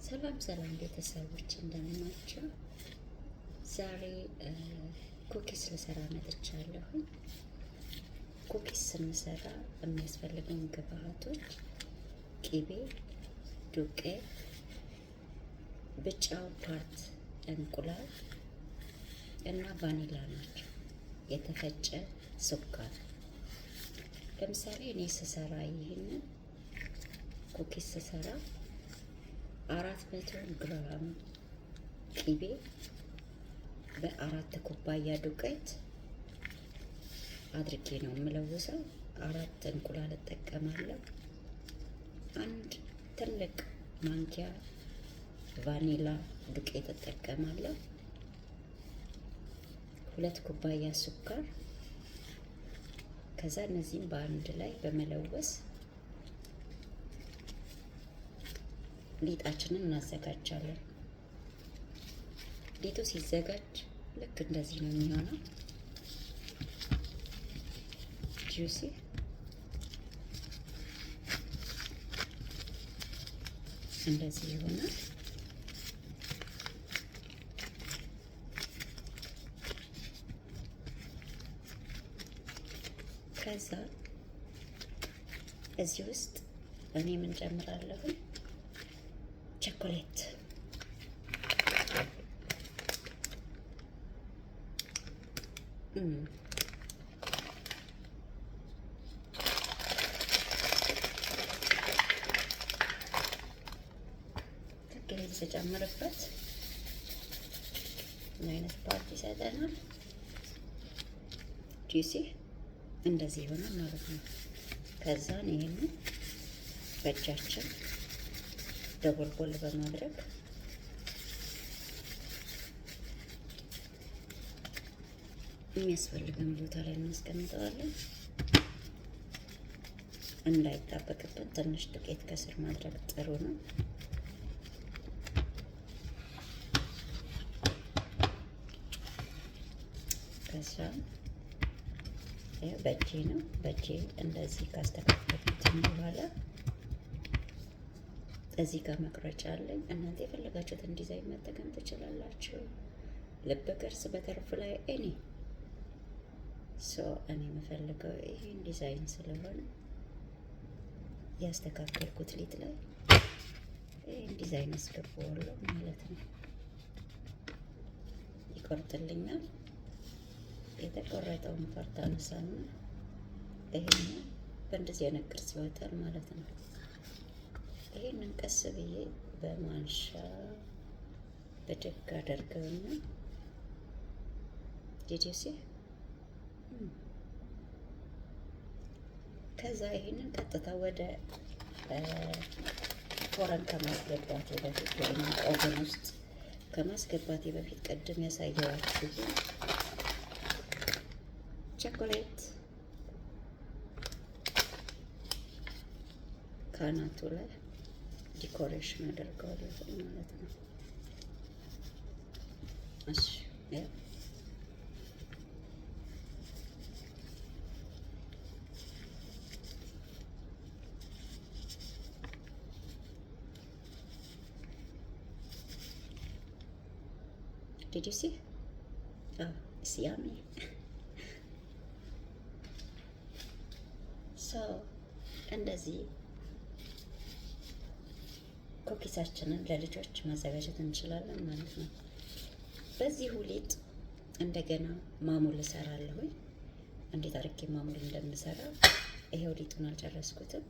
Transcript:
ሰላም ሰላም ቤተሰቦች እንደምን ናችሁ? ዛሬ ኩኪስ ልሰራ መጥቻለሁ። ኩኪስ ስንሰራ የሚያስፈልጉን ግብአቶች ቂቤ፣ ዱቄት፣ ብጫው ፓርት እንቁላል እና ቫኒላ ናቸው። የተፈጨ ስኳር። ለምሳሌ እኔ ስሰራ ይህንን ኩኪስ ስሰራ 400 ግራም ቂቤ በ4 ኩባያ ዱቄት አድርጌ ነው የምለውሰው። 4 እንቁላል እጠቀማለሁ። አንድ ትልቅ ማንኪያ ቫኒላ ዱቄት እጠቀማለሁ። 2 ኩባያ ስኳር። ከዛ እነዚህም በአንድ ላይ በመለወስ ሊጣችንን እናዘጋጃለን። ሊጡ ሲዘጋጅ ልክ እንደዚህ ነው የሚሆነው። ጁሲ እንደዚህ ይሆናል። ከዛ እዚህ ውስጥ እኔ ምን ጨምራለሁ? ቸኮሌት ቸኮሌት ተጨምርበት ምን አይነት ፓርቲ ይሰጠናል? ጁሲ እንደዚህ ይሆናል ማለት ነው። ከዛን ይሄንን በእጃችን ደቦልቦል በማድረግ የሚያስፈልገን ቦታ ላይ እናስቀምጠዋለን። እንዳይጣበቅብን ትንሽ ዱቄት ከስር ማድረግ ጥሩ ነው። ከዛ በእጄ ነው በእጄ እንደዚህ ካስተካከልኩት በኋላ እዚህ ጋር መቁረጫ አለኝ። እናንተ የፈለጋችሁትን ዲዛይን መጠቀም ትችላላችሁ። ልብ ቅርጽ በተርፍላይ እኔ የምፈልገው ይሄን ዲዛይን ስለሆነ ያስተካከልኩት ሊጥ ላይ ይሄን ዲዛይን አስገባዋለሁ ማለት ነው። ይቆርጥልኛል። የተቆረጠውን ፓርት አነሳና ይሄን በእንደዚህ አይነት ቅርጽ ይወጣል ማለት ነው። ይሄንን ቀስ ብዬ በማንሻ በደግ አደርገውና ዲዲሲ ከዛ ይሄንን ቀጥታ ወደ ፎረን ከማስገባቴ በፊት ወይም ኦቨን ውስጥ ከማስገባቴ በፊት ቅድም ያሳየኋችሁ ቸኮሌት ካናቱ ላይ ዲኮሬሽን አደርገዋለሁ ማለት ነው። እሺ ያ Did you see? Oh, it's yummy. So, እንደዚህ ኩኪሳችንን ለልጆች ማዘጋጀት እንችላለን ማለት ነው። በዚህ ሊጥ እንደገና ማሙል እሰራለሁ። እንዴት አድርጌ ማሙል እንደምሰራ ይሄው ሊጡን አልጨረስኩትም።